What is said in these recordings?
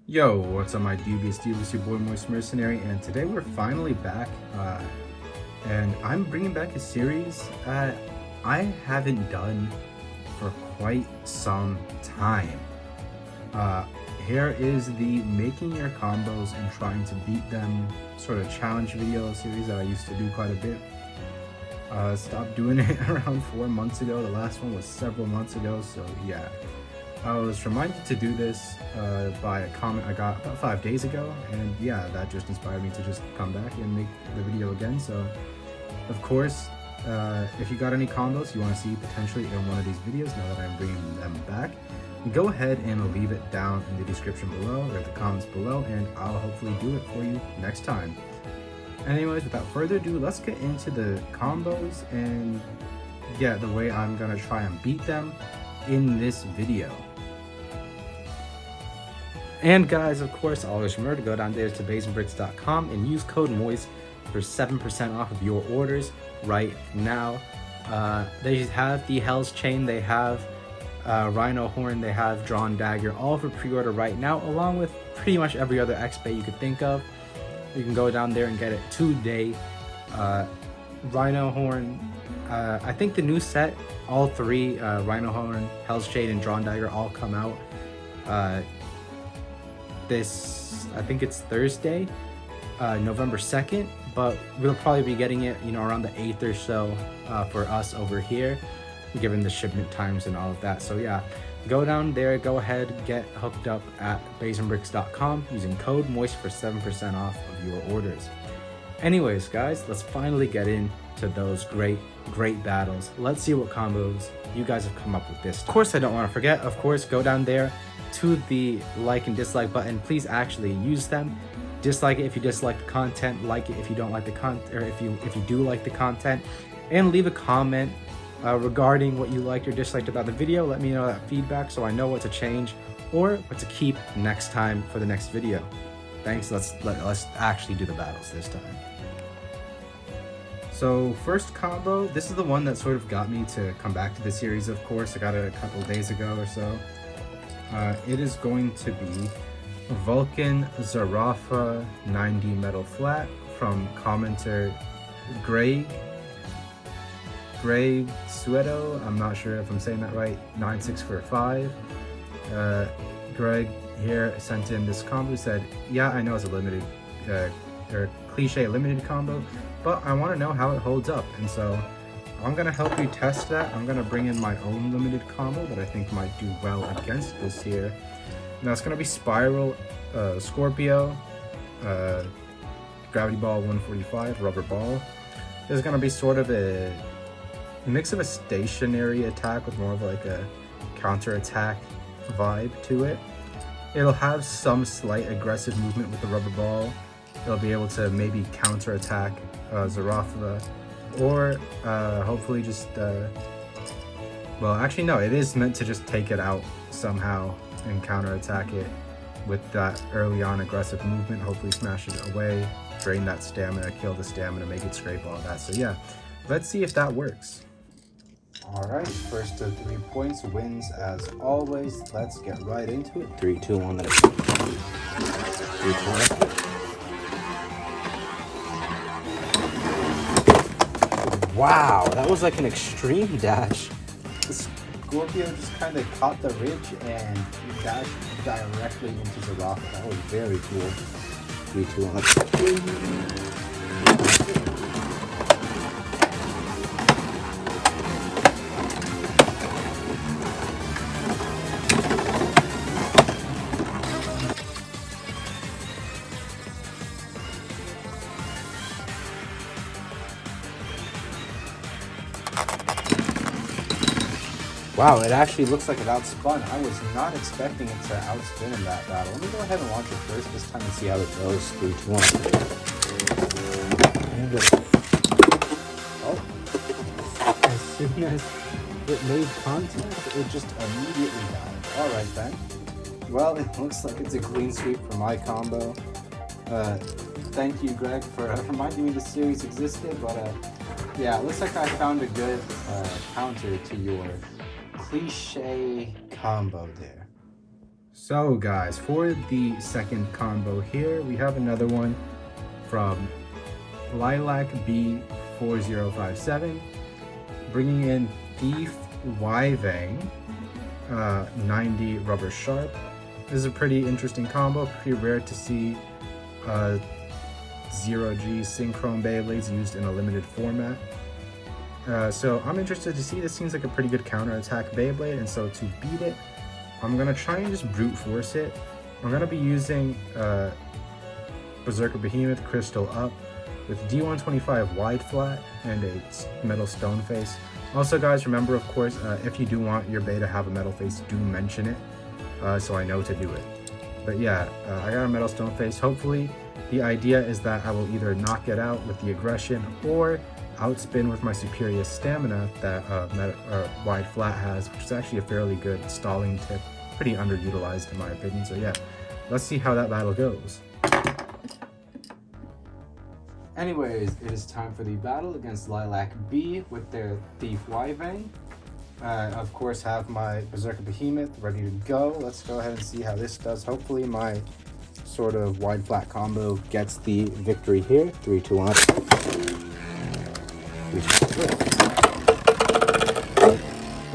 Yo, what's up my dubious divas, your boy Moist Mercenary, and today we're finally back, and I'm bringing back a series I haven't done for quite some time. Here is the making your combos and trying to beat them sort of challenge video series that I used to do quite a bit. Stopped doing it around 4 months ago. The last one was several months ago, so yeah. I was reminded to do this by a comment I got about 5 days ago, and yeah, that just inspired me to just come back and make the video again. So, of course, if you got any combos you want to see potentially in one of these videos now that I'm bringing them back, go ahead and leave it down in the description below or the comments below, and I'll hopefully do it for you next time. Anyways, without further ado, let's get into the combos and yeah, the way I'm gonna try and beat them in this video. And guys, of course, always remember to go down there to basinbricks.com and use code MOIST for 7% off of your orders right now. They have the Hell's Chain, they have Rhino Horn, they have Drawn Dagger, all for pre-order right now, along with pretty much every other X-Bait you could think of. You can go down there and get it today. Rhino Horn, I think the new set, all three, Rhino Horn, Hell's Chain, and Drawn Dagger all come out I think it's Thursday, November 2nd, but we'll probably be getting it, around the 8th or so for us over here, given the shipment times and all of that. So yeah, go down there, go ahead, get hooked up at basinbricks.com using code MOIST for 7% off of your orders. Anyways, guys, let's finally get into those great battles. Let's see what combos you guys have come up with this time. Of course, I don't want to forget, of course, go down there to the like and dislike button. Please actually use them. Dislike it if you dislike the content, like it if you don't like the content, or if you do like the content, and leave a comment regarding what you liked or disliked about the video. Let me know that feedback so I know what to change or what to keep next time for the next video. Thanks. Let's actually do the battles this time. So first combo, this is the one that sort of got me to come back to the series. Of course, I got it a couple days ago or so. It is going to be Vulcan Zarafa 90 Metal Flat from commenter Greg Suedo. I'm not sure if I'm saying that right. 9645. Greg here sent in this combo, said, yeah, I know it's a limited or cliche limited combo, but I want to know how it holds up, and so I'm gonna help you test that. I'm gonna bring in my own limited combo that I think might do well against this here. Now it's gonna be Spiral, Scorpio, Gravity Ball 145, Rubber Ball. There's gonna be sort of a mix of a stationary attack with more of like a counter attack vibe to it. It'll have some slight aggressive movement with the Rubber Ball. It'll be able to maybe counter attack Zarafa, or hopefully just well, actually no, it is meant to just take it out somehow and counter attack it with that early on aggressive movement. Hopefully smash it away, drain that stamina, kill the stamina, make it scrape all that. So yeah, let's see if that works. All right, first to 3 points wins as always. Let's get right into it. 3, 2, 1, let it go. 3, 2, 1. Wow, that was like an extreme dash. The Scorpio just kind of caught the ridge and dashed directly into the rock. That was very cool. 3, 2, 1. Wow, it actually looks like it outspun. I was not expecting it to outspin in that battle. Let me go ahead and launch it first this time and see how it goes. 3, 2, 1. Oh. As soon as it made contact, it just immediately died. Alright then. Well, it looks like it's a clean sweep for my combo. Thank you, Greg, for reminding me the series existed, but yeah, it looks like I found a good counter to your cliche combo there. So guys, for the second combo here, we have another one from Lilac B4057, bringing in Thief Wyvang, 90 Rubber Sharp. This is a pretty interesting combo, pretty rare to see 0G Synchron Beyblades used in a limited format. So I'm interested to see. This seems like a pretty good counter-attack Beyblade, and so to beat it, I'm gonna try and just brute force it. I'm gonna be using Berserker Behemoth Crystal Up with D125 wide flat and a metal stone face. Also guys, remember of course, if you do want your Bey to have a metal face, do mention it so I know to do it. But yeah, I got a metal stone face. Hopefully the idea is that I will either knock it out with the aggression or outspin with my superior stamina that wide flat has, which is actually a fairly good stalling tip, pretty underutilized in my opinion. So yeah, let's see how that battle goes. Anyways, it is time for the battle against Lilac B with their Thief Wyvang. Of course, have my Berserker Behemoth ready to go. Let's go ahead and see how this does. Hopefully my sort of wide flat combo gets the victory here. 3, 2, 1.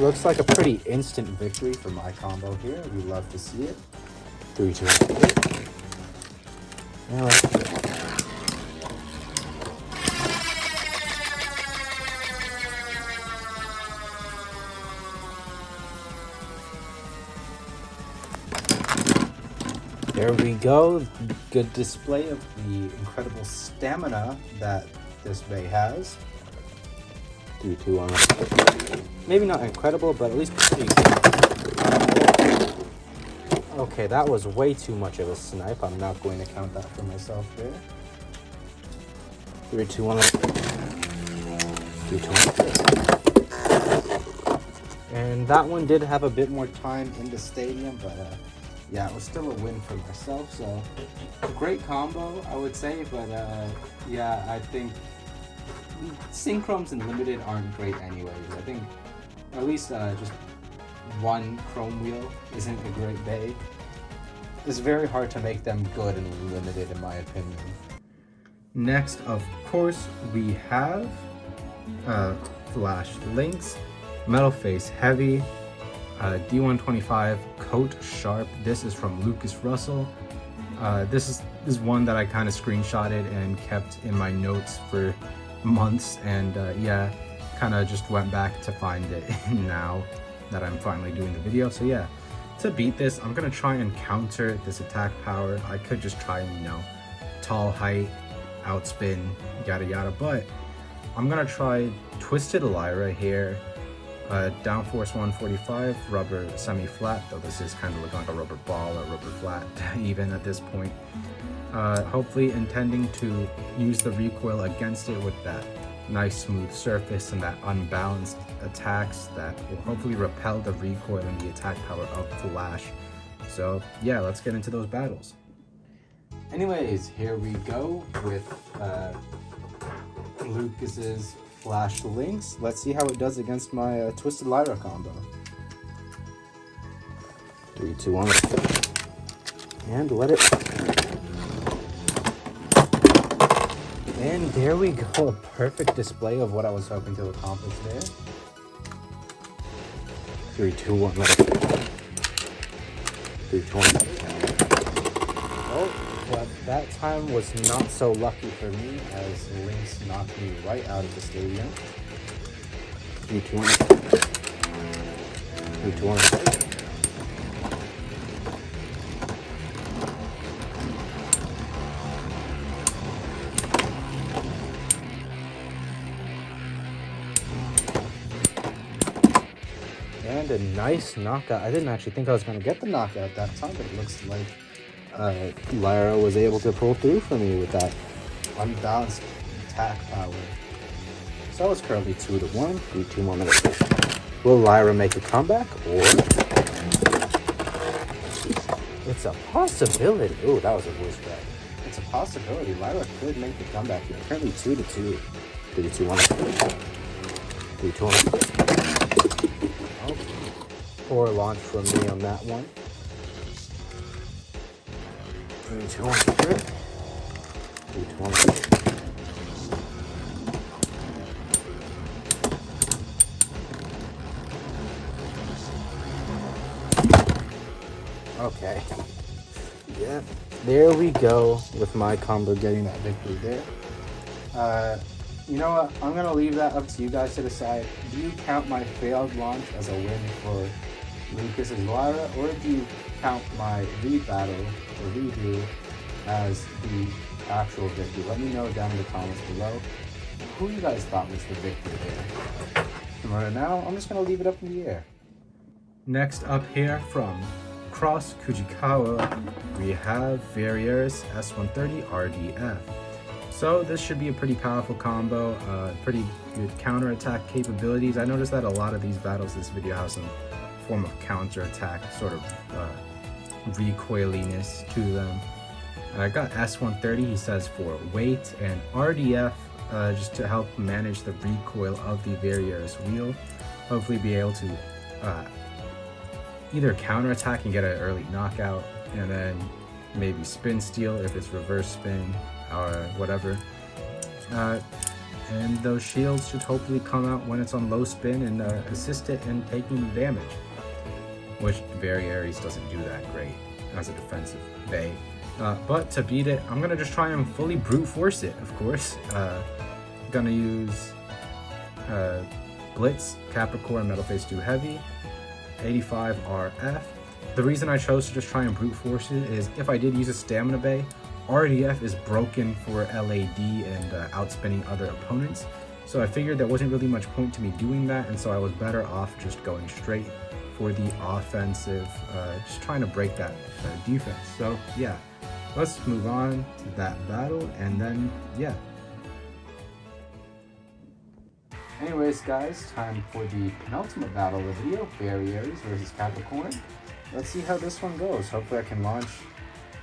Looks like a pretty instant victory for my combo here. We love to see it. 3, 2, 1. All right. There we go. Good display of the incredible stamina that this Bey has. 3, 2, 1. Maybe not incredible, but at least pretty good. Okay, that was way too much of a snipe. I'm not going to count that for myself there. 3, 2, 1. 3, 2, 1. And that one did have a bit more time in the stadium, but yeah, it was still a win for myself. So great combo, I would say, but yeah, I think Synchrons and limited aren't great anyways. I think at least just one chrome wheel isn't a great Bey. It's very hard to make them good and limited in my opinion. Next, of course, we have Flash Lynx, Metal Face Heavy, D125 Coat Sharp. This is from Lucas Russell. This is one that I kind of screenshotted and kept in my notes for months, and yeah, kind of just went back to find it now that I'm finally doing the video. So yeah, to beat this, I'm gonna try and counter this attack power. I could just try and, you know, tall height, outspin, yada yada, but I'm gonna try Twisted Lyra here. Downforce 145, rubber semi-flat, though this is kind of looking like a rubber ball or rubber flat even at this point. Hopefully intending to use the recoil against it with that nice smooth surface and that unbalanced attacks that will hopefully repel the recoil and the attack power of Flash. So yeah, let's get into those battles. Anyways, here we go with Lucas's Flash Lynx. Let's see how it does against my Twisted Lyra combo. 3, 2, 1. And let it. And there we go. A perfect display of what I was hoping to accomplish there. 3, 2, 1. Let it. 3, 2, 1. Oh, but that time was not so lucky for me as Lynx knocked me right out of the stadium. 3, 2, 1. 3, 2, 1. And a nice knockout. I didn't actually think I was going to get the knockout that time, but it looks like Lyra was able to pull through for me with that unbalanced attack power. So it's currently 2 to 1. 3, 2 more minutes. Will Lyra make a comeback, or it's a possibility? Oh, that was a voice crack. It's a possibility. Lyra could make the comeback here. Currently 2 to 2. 3, 2, 1. 3, 2, 1. Oh, poor launch from me on that one. 3, 2, 1. 3, 2, 1. Okay. Yeah. There we go with my combo getting that victory there. You know what? I'm going to leave that up to you guys to decide. Do you count my failed launch as a win for Lucas's Lyra, or do you count my rebattle or redo as the actual victory? Let me know down in the comments below who you guys thought was the victor there. And right now, I'm just going to leave it up in the air. Next up here from Cross Kujikawa, we have Varieris S130 RDF. So this should be a pretty powerful combo, pretty good counterattack capabilities. I noticed that a lot of these battles this video have some form of counterattack, sort of recoiliness to them. I got S130, he says, for weight, and RDF just to help manage the recoil of the Varieris wheel. Hopefully be able to either counterattack and get an early knockout, and then maybe spin steal if it's reverse spin or whatever. And those shields should hopefully come out when it's on low spin and assist it in taking damage, which Varieris doesn't do that great as a defensive Bay. But to beat it, I'm gonna just try and fully brute force it, of course. Gonna use Blitz, Capricorn, Metal Phase 2 Heavy, 85 RF. The reason I chose to just try and brute force it is if I did use a Stamina Bay, RDF is broken for LAD and outspinning other opponents. So I figured there wasn't really much point to me doing that, and so I was better off just going straight for the offensive, just trying to break that defense. So yeah, let's move on to that battle, and then yeah. Anyways guys, time for the penultimate battle of the video, Varieris versus Capricorn. Let's see how this one goes. Hopefully I can launch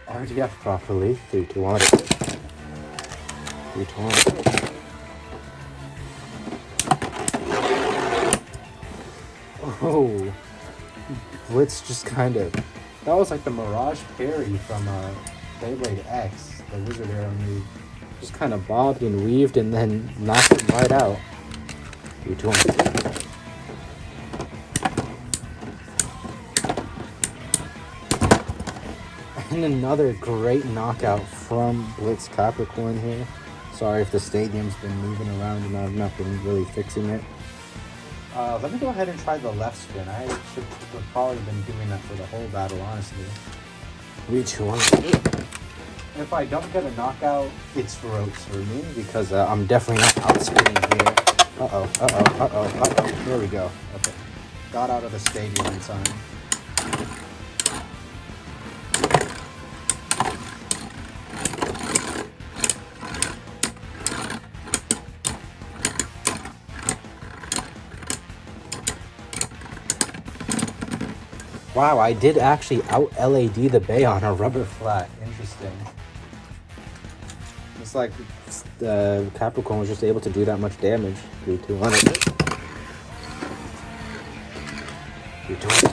RDF properly. 3, 2, 1. 3, 2, 1. Oh, Blitz just kind of, that was like the Mirage parry from Beyblade X, the Wizard Arrow move. Just kind of bobbed and weaved and then knocked it right out. 3, 2, 1. And another great knockout from Blitz Capricorn here. Sorry if the stadium's been moving around and I've not been really fixing it. Let me go ahead and try the left spin. I should have probably been doing that for the whole battle, honestly. 3, 2, 1. If I don't get a knockout, it's roast for me because I'm definitely not outspinning here. There we go. Okay. Got out of the stadium in time. Wow, I did actually out LAD the Bay on a rubber flat. Interesting. It's like the Capricorn was just able to do that much damage. 3, 2, 1. 3, 2, 1.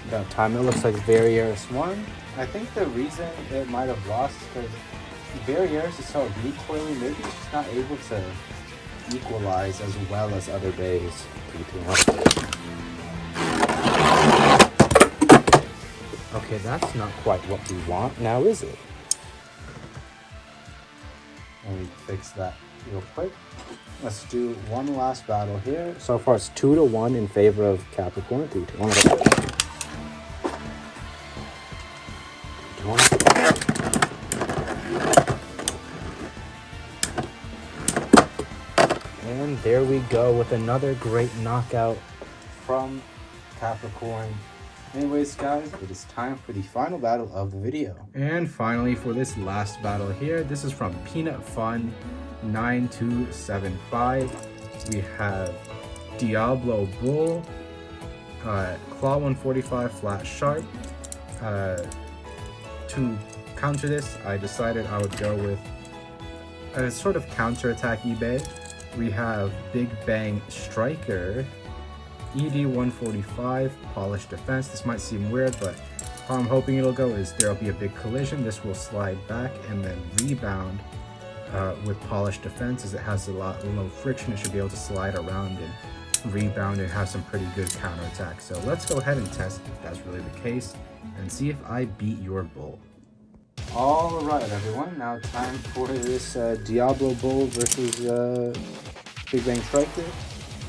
That time it looks like Varieris won. I think the reason it might have lost is because Varieris is so recoiling, maybe it's just not able to equalize as well as other bays. Okay, that's not quite what we want now, is it? Let me fix that real quick. Let's do one last battle here. So far it's 2 to 1 in favor of Capricorn. 3, 2, 1. And there we go with another great knockout from Capricorn. Anyways guys, it is time for the final battle of the video. And finally for this last battle here, this is from Peanut Fun 9275. we have Diablo Bull, Claw 145 flat sharp. To counter this, I decided I would go with a sort of counter-attack eBay. We have Big Bang Striker, ED 145, Polished Defense. This might seem weird, but how I'm hoping it'll go is there'll be a big collision. This will slide back and then rebound with Polished Defense, as it has a lot low friction. It should be able to slide around and rebound and have some pretty good counterattack. So let's go ahead and test if that's really the case and see if I beat your bull. Alright everyone, now time for this Diablo Bull versus Big Bang Striker.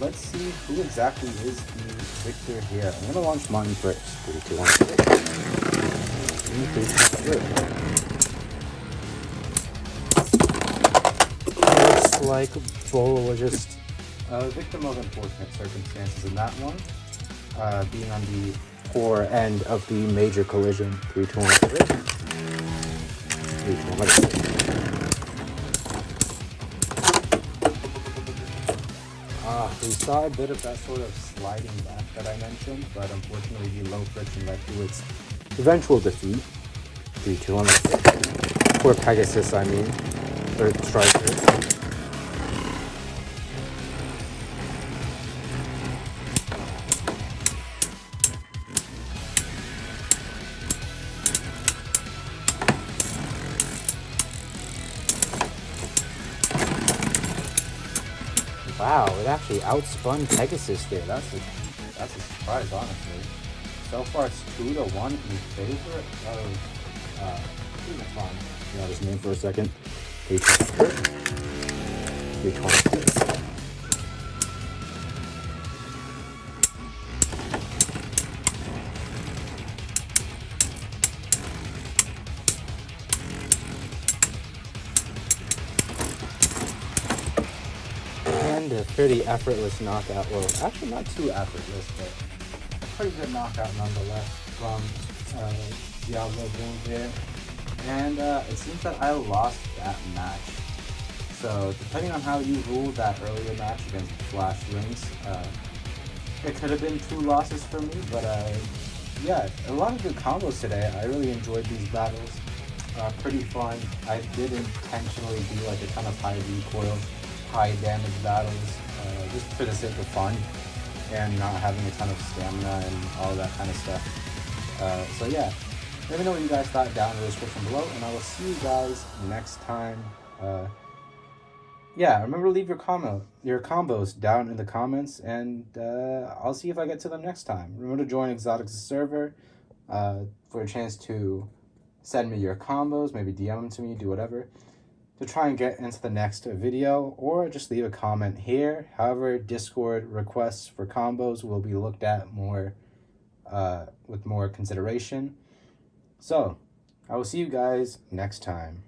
Let's see who exactly is the victor here. I'm going to launch mine first. 3, 2, 1. Looks like Bull was just a victim of unfortunate circumstances in that one. Being on the poor end of the major collision. 3, 2, 1. 3, 2, 1. We saw a bit of that sort of sliding back that I mentioned, but unfortunately the low friction led to its eventual defeat. 3, 2, 1. Poor Pegasus, I mean. Or Striker. Wow, it actually outspun Pegasus there. That's a surprise, honestly. So far, it's 2-1 in favor of Umaton. You know his name for a second. 320. And a pretty effortless knockout. Well, actually not too effortless, but a pretty good knockout nonetheless from Diablo Bull there. And it seems that I lost that match. So depending on how you ruled that earlier match against Flash Rings, it could have been 2 losses for me. But yeah, a lot of good combos today. I really enjoyed these battles. Pretty fun. I did intentionally do like a ton of high recoil, high damage battles, just for the sake of fun and not having a ton of stamina and all that kind of stuff. So yeah, let me know what you guys thought down in the description below, and I will see you guys next time. Yeah, remember to leave your combos down in the comments, and I'll see if I get to them next time. Remember to join Exotics server for a chance to send me your combos, maybe DM them to me, do whatever, to try and get into the next video, or just leave a comment here. However, Discord requests for combos will be looked at more with more consideration. So I will see you guys next time.